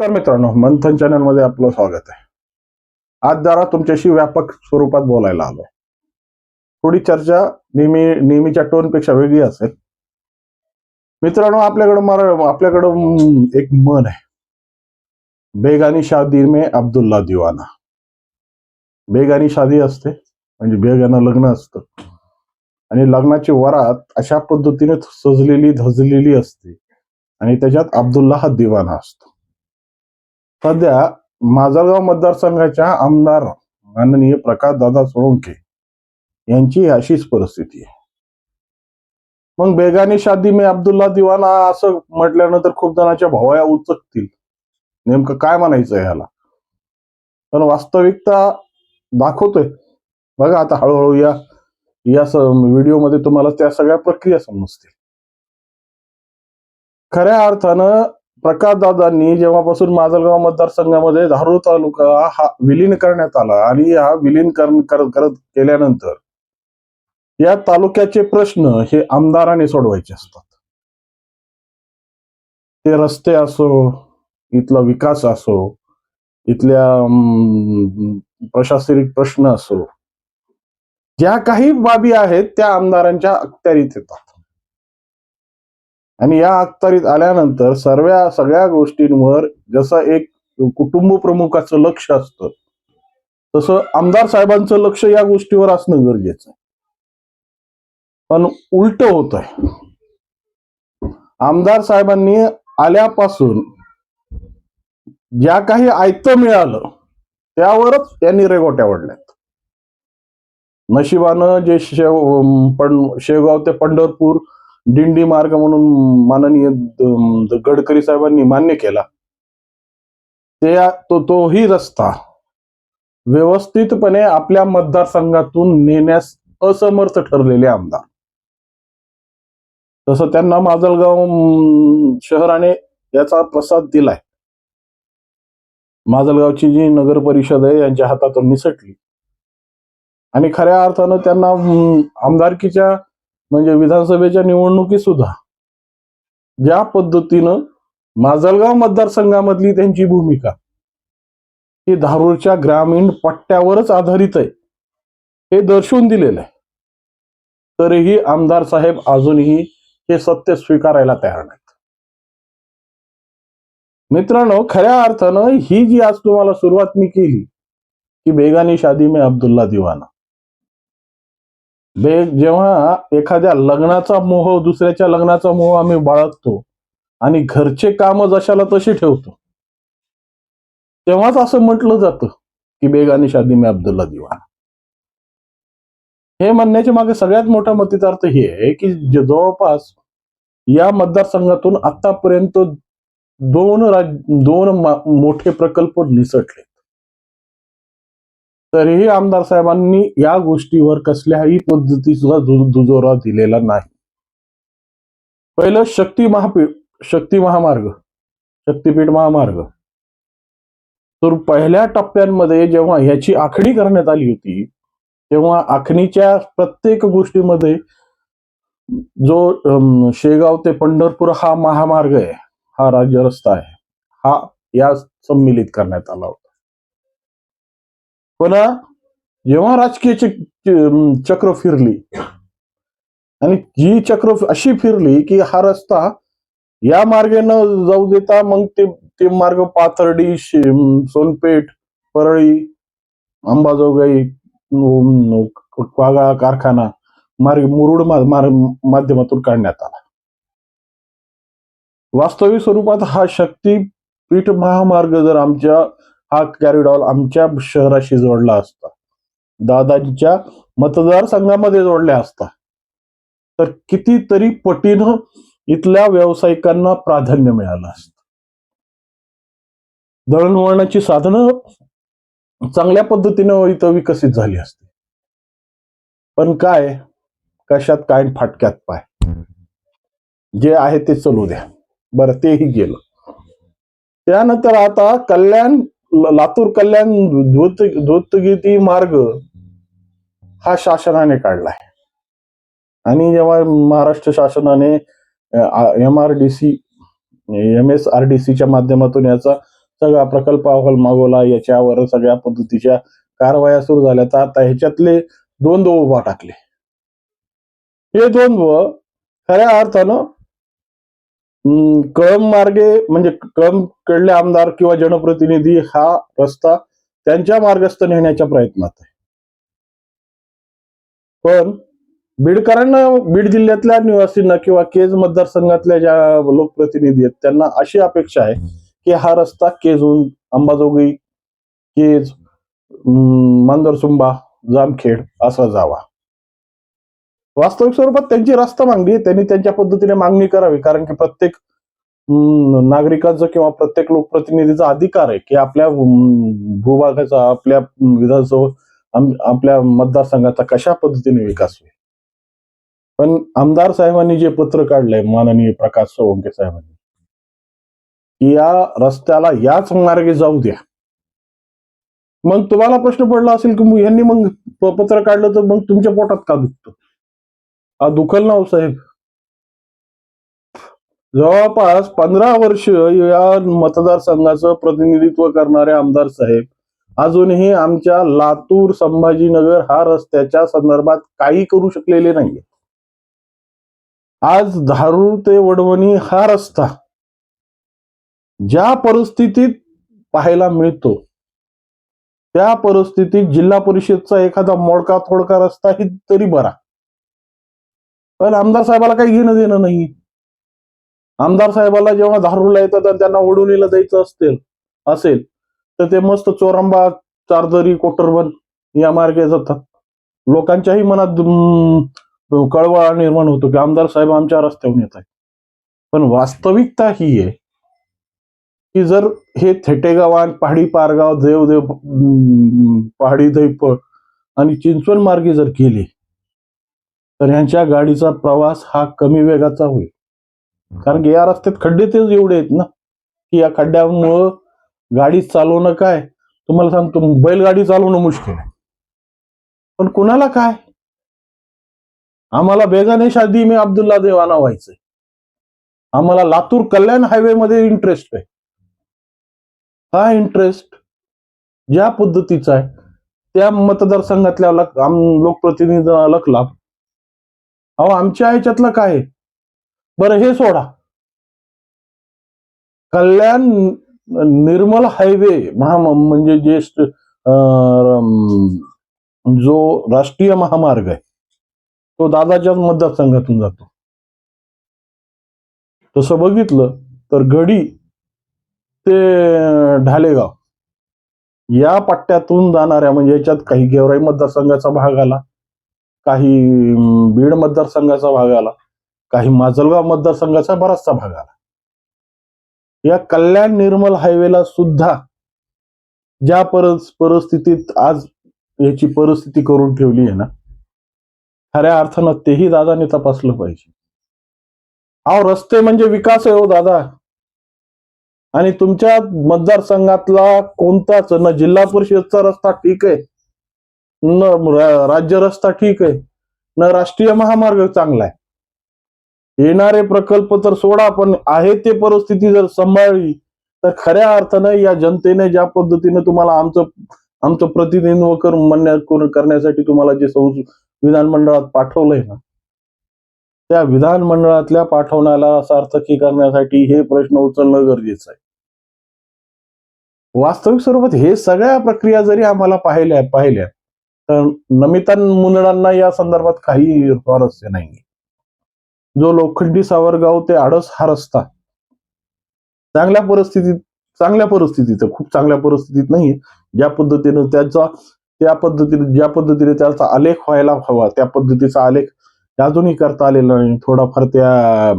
नमस्कार मित्रांनो, मंथन चॅनल मध्ये आपलं स्वागत आहे. आज जरा तुमच्याशी व्यापक स्वरूपात बोलायला आलोय. थोडी चर्चा नेहमीच्या टोन पेक्षा वेगळी असेल. मित्रांनो, आपल्याकडं एक म्हण आहे, बेगानी शादी में अब्दुल्ला दिवाना. बेगानी शादी असते म्हणजे बेगानं लग्न असतं आणि लग्नाची वरात अशा पद्धतीने सजलेली धजलेली असते आणि त्याच्यात अब्दुल्ला हा दिवाना असतो. सध्या माजलगाव मतदारसंघाच्या आमदार माननीय प्रकाशदादा सोळंके यांची अशीच परिस्थिती आहे. मग बेगानी शादी में अब्दुल्ला दिवाना असं म्हटल्यानंतर खूप जणांच्या भवाया उचकतील, नेमकं काय म्हणायचं याला. पण वास्तविकता दाखवतोय बघा. आता हळूहळू या व्हिडिओमध्ये तुम्हाला त्या सगळ्या प्रक्रिया समजतील. खऱ्या अर्थानं प्रकाशदादांनी जेव्हापासून माजलगाव मतदारसंघामध्ये धारूर तालुका हा विलीन करण्यात आला आणि हा विलीन करत केल्यानंतर या तालुक्याचे प्रश्न हे आमदारांनी सोडवायचे असतात. ते रस्ते असो, इथला विकास असो, इथल्या प्रशासनिक प्रश्न असो, ज्या काही बाबी आहेत त्या आमदारांच्या अखत्यारीत येतात. आणि या अखत्यारीत आल्यानंतर सगळ्या गोष्टींवर जसं एक कुटुंब प्रमुखाचं लक्ष असतं, तसं आमदार साहेबांचं लक्ष या गोष्टीवर असणं गरजेचं आहे. पण उलट होत आहे. आमदार साहेबांनी आल्यापासून ज्या काही आयतं मिळालं त्यावरच यांनी रेघोट्या ओढल्यात. नशिबानं जे शेवगाव ते पंढरपूर दिंडी मार्ग म्हणून माननीय गडकरी साहेबांनी मान्य केला, तोही रस्ता व्यवस्थितपणे आपल्या मतदारसंघातून नेण्यास असमर्थ ठरलेले आमदार. तसं त्यांना माजलगाव शहराने याचा प्रसाद दिलाय. माजलगावची जी नगर परिषद आहे यांच्या हातातून निसटली आणि खऱ्या अर्थानं त्यांना आमदारकीच्या म्हणजे विधानसभेच्या निवडणुकीत सुद्धा ज्या पद्धतीनं माजलगाव मतदारसंघामधली त्यांची भूमिका ही धारूरच्या ग्रामीण पट्ट्यावरच आधारित आहे हे दर्शवून दिलेलं आहे. तरीही आमदार साहेब अजूनही हे सत्य स्वीकारायला तयार नाहीत. मित्रांनो, खऱ्या अर्थानं ही जी आज तुम्हाला सुरुवात मी केली की बेगानी शादी में अब्दुल्ला दिवाना, जेव्हा एखाद्या लग्नाचा मोह, दुसऱ्याच्या लग्नाचा मोह आम्ही बाळगतो आणि घरचे काम जशाला तशी ठेवतो, तेव्हाच असं म्हटलं जातं की बेगानी शादी में अब्दुल्ला दिवाना. हे म्हणण्याच्या मागे सगळ्यात मोठा मतितार्थ हे आहे की जवळपास या मतदारसंघातून आतापर्यंत दोन मोठे प्रकल्प निसटले, तरीही आमदार साहेबांनी या गोष्टीवर कसल्याही पद्धतीचा दुजोरा दिलेला नाही. पहिलं शक्तीपीठ महामार्ग. तर पहिल्या टप्प्यांमध्ये जेव्हा ह्याची आखणी करण्यात आली होती, तेव्हा आखणीच्या प्रत्येक गोष्टीमध्ये जो शेगाव ते पंढरपूर हा महामार्ग आहे, हा राज्य रस्ता आहे, हा या सम्मिलित करण्यात आला होता. पण जेव्हा राजकीय चक्र फिरली आणि जी चक्र अशी फिरली की हा रस्ता या मार्गाने जाऊ देता मग ते मार्ग पाथर्डी, सोनपेठ, परळी, अंबाजोगाई, वाघाळा कारखाना मार्ग मुरुड माध्यमातून काढण्यात आला. वास्तविक स्वरूपात हा शक्तीपीठ महामार्ग जर हा कॉरिडॉर आमच्या शहराशी जोडला असता, दादांच्या मतदारसंघामध्ये जोडला असता, तर कितीतरी पटीनं इथल्या व्यावसायिकांना प्राधान्य मिळालं असतं. दळणवळणाची साधनं चांगल्या पद्धतीनं इथं विकसित झाली असती. पण काय, कशात काय फाटक्यात पाय, जे आहे ते चालू द्या. बरं, तेही गेलं. त्यानंतर आता लातूर कल्याण द्रुतगती मार्ग हा शासनाने काढलाय आणि जेव्हा महाराष्ट्र शासनाने MSRDCच्या माध्यमातून याचा सगळा प्रकल्प अहवाल मागवला, याच्यावर सगळ्या पद्धतीच्या कारवाया सुरू झाल्या. तर आता ह्याच्यातले द्वंद्व उभा टाकले. हे द्वंद्व खऱ्या अर्थानं कळंब मार्गे म्हणजे कळंबकडले आमदार किंवा जनप्रतिनिधी हा रस्ता त्यांच्या मार्गस्थ नेण्याच्या प्रयत्नात आहे. पण बीडकरांना, बीड जिल्ह्यातल्या निवासींना किंवा केज मतदारसंघातल्या ज्या लोकप्रतिनिधी आहेत त्यांना अशी अपेक्षा आहे की हा रस्ता केजहून अंबाजोगाई, केज, मांजरसुंबा, जामखेड असा जावा. वास्तविक स्वरूपात त्यांची रस्ता मागणी, त्यांनी त्यांच्या पद्धतीने मागणी करावी. कारण की प्रत्येक नागरिकांचा किंवा प्रत्येक लोकप्रतिनिधीचा अधिकार आहे की आपल्या भूभागाचा, आपल्या विधानसभा, आपल्या मतदारसंघाचा कशा पद्धतीने विकास होईल. पण आमदार साहेबांनी जे पत्र काढलंय, माननीय प्रकाश सोळंके साहेबांनी, की या रस्त्याला याच मार्गे जाऊ द्या. मग तुम्हाला प्रश्न पडला असेल की यांनी मग पत्र काढलं तर मग तुमच्या पोटात का दुखतं? दुखल ना हो साहेब. जवळपास 15 वर्ष या मतदारसंघाचं प्रतिनिधित्व करणारे आमदार साहेब अजूनही आमच्या लातूर संभाजीनगर हा रस्त्याच्या संदर्भात काही करू शकलेले नाहीये. आज धारूर ते वडवणी हा रस्ता ज्या परिस्थितीत पाहायला मिळतो त्या परिस्थितीत जिल्हा परिषदचा एखादा मोडका थोडका रस्ता ही तरी बरा. पण आमदार साहेबाला काही घेणं देणं नाही. आमदार साहेबाला जेव्हा धारूरला येतात आणि त्यांना वडवणीला जायचं असेल तर ते मस्त चोरंबा, चारदरी, कोटरबन या मार्गे जातात. लोकांच्याही मनात कळवळा निर्माण होतो की आमदार साहेब आमच्या रस्त्यावरून येत आहेत. पण वास्तविकता ही आहे की जर हे थेटेगाव, पहाडी पारगाव, देवदेव, पहाडी दैपळ आणि चिंचवड मार्गे जर गेले तर ह्यांच्या गाडीचा प्रवास हा कमी वेगाचा होईल. कारण की या रस्त्यात खड्डे तेच एवढे आहेत ना की या खड्ड्यामुळं गाडी चालवणं काय, तुम्हाला सांगतो, बैलगाडी चालवणं मुश्किल आहे. पण कुणाला काय, आम्हाला बेगाने शादी में अब्दुल्ला देवाना व्हायचंय. आम्हाला लातूर कल्याण हायवे मध्ये इंटरेस्ट आहे. हा इंटरेस्ट ज्या पद्धतीचा आहे त्या मतदारसंघातल्या लोकप्रतिनिधीला लाभ. अहो आमच्या ह्याच्यातलं काय आहे बरं हे सोडा. कल्याण निर्मल हायवे म्हणजे जे जो राष्ट्रीय महामार्ग आहे तो दादाच्याच मतदारसंघातून जातो. तसं बघितलं तर गडी ते ढालेगाव या पट्ट्यातून जाणाऱ्या, म्हणजे याच्यात काही गेवराई मतदारसंघाचा भाग आला, काही बीड मतदारसंघाचा भाग आला, काही माजलगाव मतदारसंघाचा बराचसा भाग आला. या कल्याण निर्मल हायवेला सुद्धा ज्या परिस्थितीत आज याची परिस्थिती करून ठेवली आहे ना, खऱ्या अर्थानं तेही दादाने तपासलं पाहिजे. अहो रस्ते म्हणजे विकास आहे हो दादा. आणि तुमच्या मतदारसंघातला कोणताच न जिल्हा परिषदचा रस्ता ठीक आहे, न राज्य रस्ता ठीक आहे, न राष्ट्रीय महामार्ग चांगला आहे. येणारे प्रकल्प तर सोडा, पण आहे ते परिस्थिती जर सांभाळली तर खऱ्या अर्थानं या जनतेने ज्या पद्धतीने तुम्हाला आमचं प्रतिनिधित्व करण्यासाठी तुम्हाला जे विधानमंडळात पाठवलंय ना, त्या विधानमंडळातल्या पाठवण्याला सार्थकी करण्यासाठी हे प्रश्न उचलणं गरजेचं आहे. वास्तविक स्वरूपात हे सगळ्या प्रक्रिया जरी आम्हाला पाहिल्या तर नमिता मुंदडांना या संदर्भात काही स्वारस्य नाही. जो लोखंडी सावरगाव ते आडस हा रस्ता चांगल्या परिस्थितीत खूप चांगल्या परिस्थितीत नाही, ज्या पद्धतीने ज्या पद्धतीने त्याचा आलेख व्हायला हवा त्या पद्धतीचा आलेख अजूनही करता आलेला नाही. थोडाफार त्या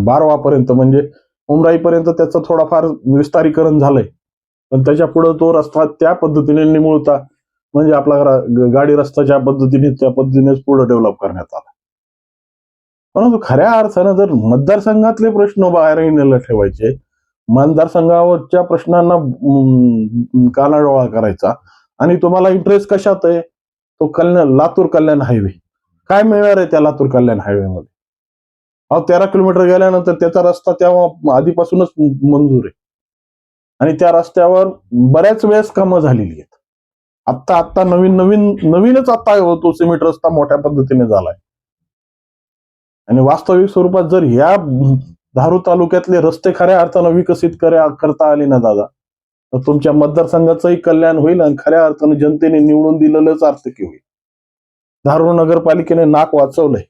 बारवापर्यंत म्हणजे उमराईपर्यंत त्याचं थोडाफार विस्तारीकरण झालंय, पण त्याच्या पुढे तो रस्ता त्या पद्धतीने निमुळता म्हणजे आपला गाडी रस्ता ज्या पद्धतीने त्या पद्धतीनेच पुढे डेव्हलप करण्यात आला. परंतु खऱ्या अर्थानं जर मतदारसंघातले प्रश्न बाहेर न ठेवायचे, मतदारसंघावरच्या प्रश्नांना कानाडोळा करायचा आणि तुम्हाला इंटरेस्ट कशात आहे, तो लातूर कल्याण हायवे काय मिळणार आहे त्या लातूर कल्याण हायवे मध्ये? अहो 13 किलोमीटर गेल्यानंतर त्याचा रस्ता तेव्हा आधीपासूनच मंजूर आहे आणि त्या रस्त्यावर बऱ्याच वेळेस कामं झालेली आहेत. आत्ता नवीनच आता तो सिमेंट रस्ता मोठ्या पद्धतीने झालाय. आणि वास्तविक स्वरूपात जर ह्या धारूर तालुक्यातले रस्ते खऱ्या अर्थानं विकसित करता आले ना दादा, तर तुमच्या मतदारसंघाचंही कल्याण होईल आणि खऱ्या अर्थानं जनतेने निवडून दिलेलंच आर्थिक होईल. धारूर नगरपालिकेने नाक वाचवलंय.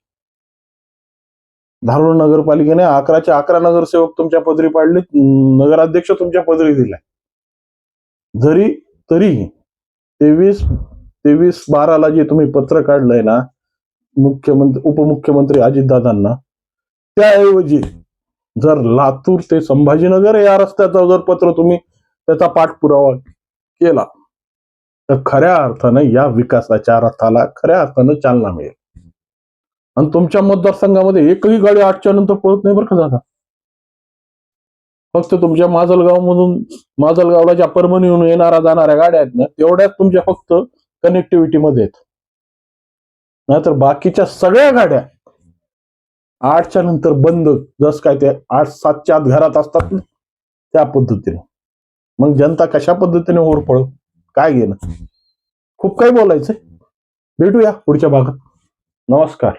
धारूर नगरपालिकेने 11च्या 11 नगरसेवक तुमच्या पदरी पाडले, नगराध्यक्ष तुमच्या पदरी दिलाय. तरीही 23/12ला जे तुम्ही पत्र काढलंय ना उपमुख्यमंत्री अजितदादांना, त्याऐवजी जर लातूर ते संभाजीनगर या रस्त्याचा जर पत्र तुम्ही त्याचा पाठपुरावा केला तर खऱ्या अर्थानं या विकासाच्या रथाला खऱ्या अर्थानं चालना मिळेल. आणि तुमच्या मतदारसंघामध्ये एकही गाडी 8च्या नंतर पळत नाही बरं का दादा. फक्त तुमच्या माजलगावला ज्या परभणीहून येणाऱ्या जाणाऱ्या गाड्या आहेत ना, तेवढ्याच तुमच्या फक्त कनेक्टिव्हिटी मध्ये आहेत. नाहीतर बाकीच्या सगळ्या गाड्या 8च्या नंतर बंद, जस काय ते 8-7च्या आत घरात असतात ना त्या पद्धतीने. मग जनता कशा पद्धतीने ओरपळ काय घेणं. खूप काही बोलायचंय. भेटूया पुढच्या भागात. नमस्कार.